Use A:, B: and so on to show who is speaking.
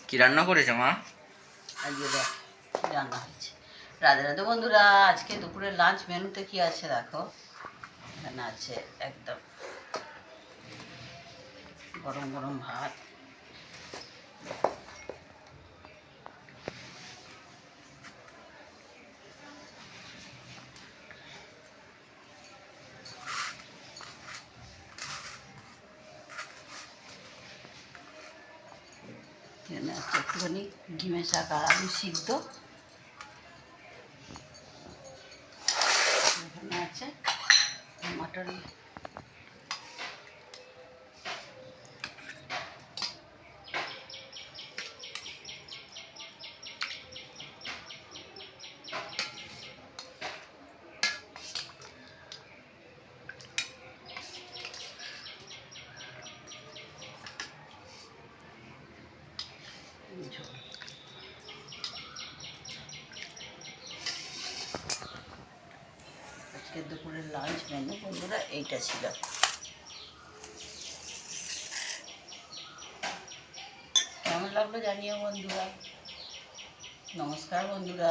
A: কি রান্না করেছো মা?
B: আজকে দেখ কি রান্না হয়েছে। রাধে রাধে বন্ধুরা, আজকে দুপুরের লাঞ্চ মেনুতে কি আছে দেখো। এখানে আছে একদম গরম গরম ভাত, এখানে আছে একটুখানি ডিমের শাক আর আলু সিদ্ধ, এখানে আছে মাটন, ঝোল। আজকে দুপুরের লাঞ্চ মেনু বন্ধুরা এইটা ছিল। কেমন লাগলো জানিও বন্ধুরা। নমস্কার বন্ধুরা।